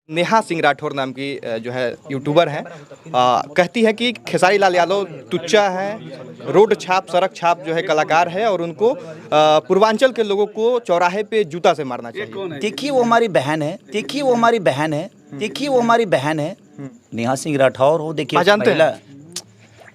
नेहा सिंह राठौर नाम की जो है यूट्यूबर हैं, कहती है कि खेसारी लाल यादव टुच्चा है, रोड छाप सड़क छाप जो है कलाकार है और उनको पूर्वांचल के लोगों को चौराहे पे जूता से मारना चाहिए। देखिए वो हमारी बहन है, देखिए वो हमारी बहन है, देखिए वो हमारी बहन है। नेहा सिंह राठौर हो, देखिए जानते हैं?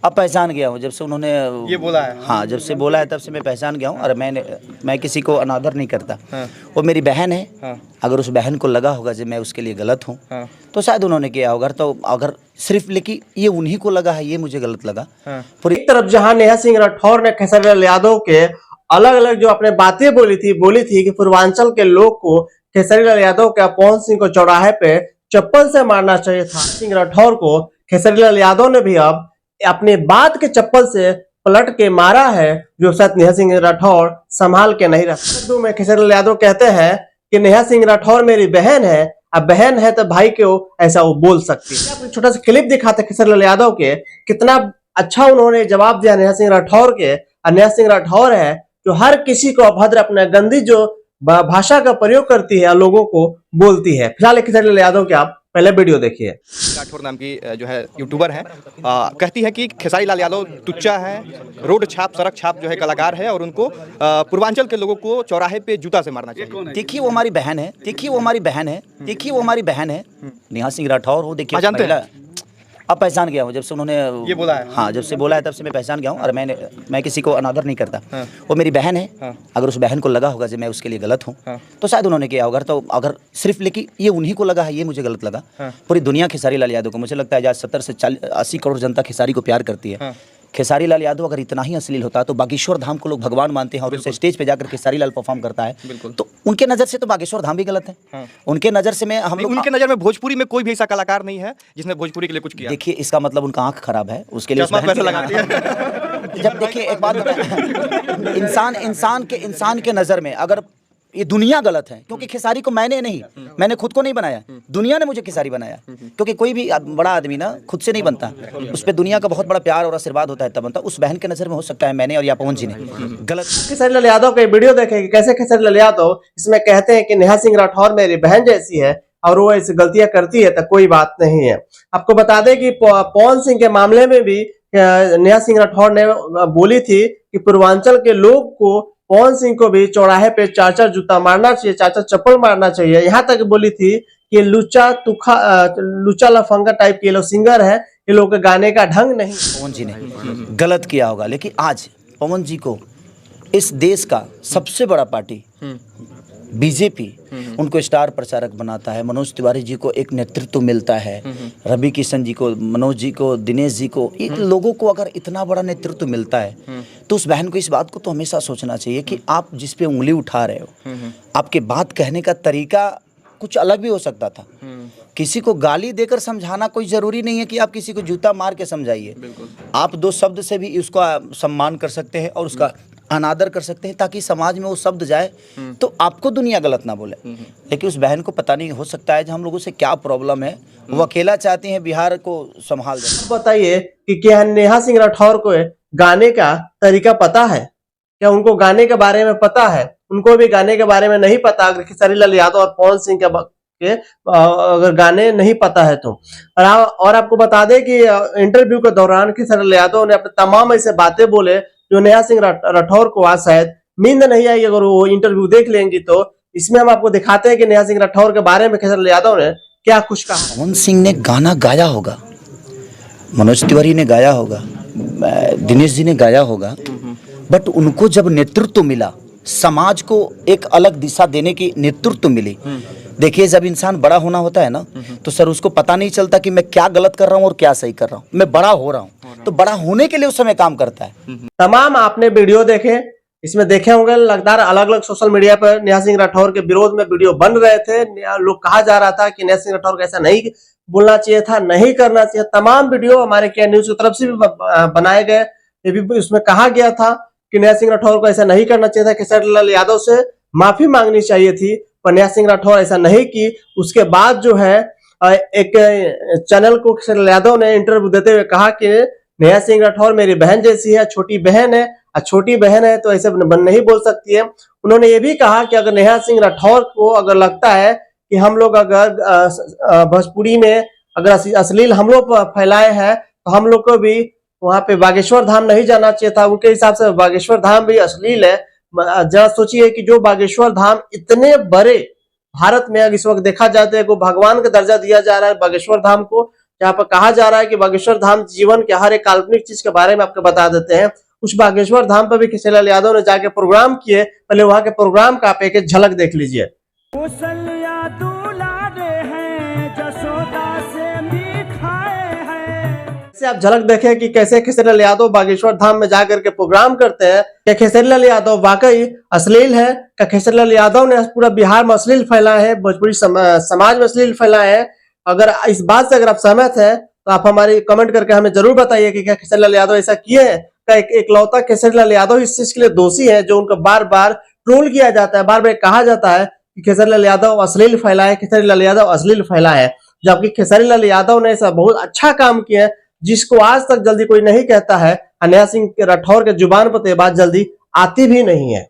अब पहचान गया हूँ जब से उन्होंने ये बोला है। हाँ, जब से बोला है तब से मैं पहचान गया हूँ। और मैं किसी को अनादर नहीं करता। हाँ। वो मेरी बहन है। हाँ। अगर उस बहन को लगा होगा कि मैं उसके लिए गलत हूँ, हाँ। तो शायद उन्होंने किया होगा। तो अगर सिर्फ लेकिन ये उन्हीं को लगा है, ये मुझे गलत लगा। हाँ। पूरी एक तरफ जहां नेहा सिंह राठौर ने खेसारी लाल यादव के अलग अलग जो अपने बातें बोली थी कि पूर्वांचल के लोग को खेसारी लाल यादव के पवन सिंह को चौराहे पे चप्पल से मारना चाहिए था। सिंह राठौर को खेसारी लाल यादव ने भी अब अपनी बात के चप्पल से पलट के मारा है, जो शायद नेहा सिंह राठौर संभाल के नहीं रखा। में खेसारी लाल यादव कहते हैं कि नेहा सिंह राठौर मेरी बहन है, अब बहन है तो भाई क्यों ऐसा वो बोल सकती है। आपको छोटा सा क्लिप दिखाते खेसारी लाल यादव के, कितना अच्छा उन्होंने जवाब दिया नेहा सिंह राठौर के। और नेहा सिंह राठौर है जो हर किसी को अभद्र अपना गंदी जो भाषा का प्रयोग करती है, लोगों को बोलती है। फिलहाल खेसारी लाल यादव के आप पहले वीडियो देखिए। राठौर नाम की जो है यूट्यूबर हैं, कहती है कि खेसारी लाल यादव टुच्चा है, रोड छाप सड़क छाप जो है कलाकार है और उनको पूर्वांचल के लोगों को चौराहे पे जूता से मारना चाहिए। देखिए वो हमारी बहन है, देखिए वो हमारी बहन है, देखिए वो हमारी बहन है। नेहा सिंह राठौर हो, देखिए जानते हैं? अब पहचान गया हूँ जब से उन्होंने ये बोला है। हाँ, जब से बोला है तब से मैं पहचान गया हूँ। और मैं किसी को अनादर नहीं करता। हाँ। वो मेरी बहन है। हाँ। अगर उस बहन को लगा होगा कि मैं उसके लिए गलत हूँ, हाँ। तो शायद उन्होंने किया होगा। तो अगर सिर्फ लेकिन ये उन्हीं को लगा है, ये मुझे गलत लगा। हाँ। पूरी दुनिया खेसारी लाल यादव को, मुझे लगता है आज 70 से 80 करोड़ जनता खेसारी को प्यार करती है। हाँ। खेसारी लाल यादव अगर इतना ही अश्लील होता तो बागेश्वर धाम को लोग भगवान मानते हैं और उससे स्टेज पे जाकर खेसारी लाल परफॉर्म करता है, तो उनके नज़र से तो बागेश्वर धाम भी गलत है। हाँ। उनके नज़र से हम लोग, उनके नज़र में भोजपुरी में कोई भी ऐसा कलाकार नहीं है जिसने भोजपुरी के लिए कुछ किया। देखिए इसका मतलब उनका आंख खराब है, उसके लिए पैसा लगाती है। जब देखिए एक बात इंसान के नज़र में अगर ये दुनिया गलत है, क्योंकि खेसारी को मैंने खुद को नहीं बनाया, दुनिया ने मुझे खेसारी बनाया। क्योंकि कोई भी बड़ा आदमी ना खुद से नहीं बनता, उस पर दुनिया का बहुत बड़ा प्यार और आशीर्वाद होता है तब बनता। उस बहन के नज़र में हो सकता है मैंने और या पवन जी ने गलत। खेसारी लाल यादव का वीडियो देखें कि कैसे खेसारी लाल यादव इसमें कहते हैं कि नेहा सिंह राठौर मेरी बहन जैसी है और वो ऐसी गलतियां करती है तो कोई बात नहीं है। आपको बता दें कि पवन सिंह के मामले में भी नेहा सिंह राठौर ने बोली थी कि पूर्वांचल के लोग को, पवन सिंह को भी चौराहे पे 4-4 जूता मारना चाहिए, 4-4 चप्पल मारना चाहिए। यहाँ तक बोली थी कि लुच्चा लफंगा टाइप के लोग सिंगर है, ये लोग के गाने का ढंग नहीं। पवन जी ने गलत किया होगा, लेकिन आज पवन जी को इस देश का सबसे बड़ा पार्टी बीजेपी उनको स्टार प्रचारक बनाता है। मनोज तिवारी जी को एक नेतृत्व मिलता है, रवि किशन जी को, मनोज जी को, दिनेश जी को, इन लोगों को अगर इतना बड़ा नेतृत्व मिलता है तो उस बहन को इस बात को तो हमेशा सोचना चाहिए कि आप जिस पे उंगली उठा रहे हो, आपके बात कहने का तरीका कुछ अलग भी हो सकता था। किसी को गाली देकर समझाना कोई ज़रूरी नहीं है कि आप किसी को जूता मार के समझाइए। आप 2 शब्द से भी उसका सम्मान कर सकते हैं और उसका अनादर कर सकते हैं, ताकि समाज में वो शब्द जाए तो आपको दुनिया गलत ना बोले। लेकिन उस बहन को पता नहीं, हो सकता है कि हम लोगों से क्या प्रॉब्लम है, वो अकेला चाहती हैं बिहार को संभाल दें। बताइए कि क्या नेहा सिंह राठौर को गाने का तरीका पता है? क्या उनको गाने के बारे में पता है? उनको भी गाने के बारे में नहीं पता। अगर खेसारी लाल यादव और पवन सिंह के अगर गाने नहीं पता है तो। और आपको बता दें कि इंटरव्यू के दौरान खेसारी लाल यादव ने अपने तमाम ऐसे बातें बोले जो नेहा सिंह राठौर को आज शायद नींद नहीं आई। अगर वो इंटरव्यू देख लेंगी तो इसमें हम आपको दिखाते हैं कि नेहा सिंह राठौर के बारे में खेसारी लाल यादव ने क्या कुछ कहा। पवन सिंह ने गाना गाया होगा, मनोज तिवारी ने गाया होगा, दिनेश जी ने गाया होगा, बट उनको जब नेतृत्व मिला, समाज को एक अलग दिशा देने की नेतृत्व मिली। देखिए जब इंसान बड़ा होना होता है ना, तो सर उसको पता नहीं चलता कि मैं क्या गलत कर रहा हूँ और क्या सही कर रहा हूँ। मैं बड़ा हो रहा हूँ तो बड़ा होने के लिए उस समय काम करता है। तमाम आपने वीडियो देखे, इसमें देखे होंगे लगातार अलग अलग सोशल मीडिया पर नेहा सिंह राठौर के विरोध में वीडियो बन रहे थे। लोग कहा जा रहा था कि नेहा सिंह राठौर को ऐसा नहीं बोलना चाहिए था, नहीं करना चाहिए। तमाम वीडियो हमारे क्या न्यूज की तरफ से भी बनाए गए, ये भी उसमें कहा गया था कि नेहा सिंह राठौर को ऐसा नहीं करना चाहिए था, खेसारी लाल यादव से माफी मांगनी चाहिए थी, पर नेहा सिंह राठौर ऐसा नहीं की। उसके बाद जो है एक चैनल को खेसारी लाल यादव ने इंटरव्यू देते हुए कहा कि नेहा सिंह राठौर मेरी बहन जैसी है, छोटी बहन है, और छोटी बहन है तो ऐसे नहीं बोल सकती है। उन्होंने ये भी कहा कि अगर नेहा सिंह राठौर को अगर लगता है कि हम लोग अगर भोजपुरी में अगर अश्लील हम लोग फैलाए हैं तो हम लोग को भी वहां पे बागेश्वर धाम नहीं जाना चाहिए था। उनके हिसाब से बागेश्वर धाम भी अश्लील है। जरा सोचिए कि जो बागेश्वर धाम इतने बड़े भारत में इस वक्त देखा जाता है को भगवान का दर्जा दिया जा रहा है बागेश्वर धाम को, जहाँ पर कहा जा रहा है कि बागेश्वर धाम जीवन के हर एक काल्पनिक चीज के बारे में आपको बता देते हैं। उस बागेश्वर धाम पर भी खेसारी लाल यादव ने जाके प्रोग्राम किए। पहले वहां के प्रोग्राम का आप एक झलक देख लीजिए। आप झलक देखें कि कैसे खेसारी लाल यादव बागेश्वर धाम में जाकर के प्रोग्राम करते हैं। क्या खेसारी लाल यादव वाकई अश्लील है? क्या खेसारी लाल यादव ने पूरा बिहार में अश्लील फैलाए हैं, भोजपुरी समाज में अश्लील फैलाए हैं? अगर इस बात से अगर आप सहमत हैं तो आप हमारी कमेंट करके हमें जरूर बताइए कि क्या खेसारी लाल यादव ऐसा किए हैं? क्या एकलौता खेसारी लाल यादव इस चीज के लिए दोषी है जो उनको बार बार ट्रोल किया जाता है, बार बार कहा जाता है कि खेसारी लाल यादव अश्लील फैलाए, खेसारी लाल यादव अश्लील फैलाए है, जबकि खेसारी लाल यादव ने ऐसा बहुत अच्छा काम किया है जिसको आज तक जल्दी कोई नहीं कहता है। कन्हैया सिंह राठौर के जुबान पर तो ये बात जल्दी आती भी नहीं है।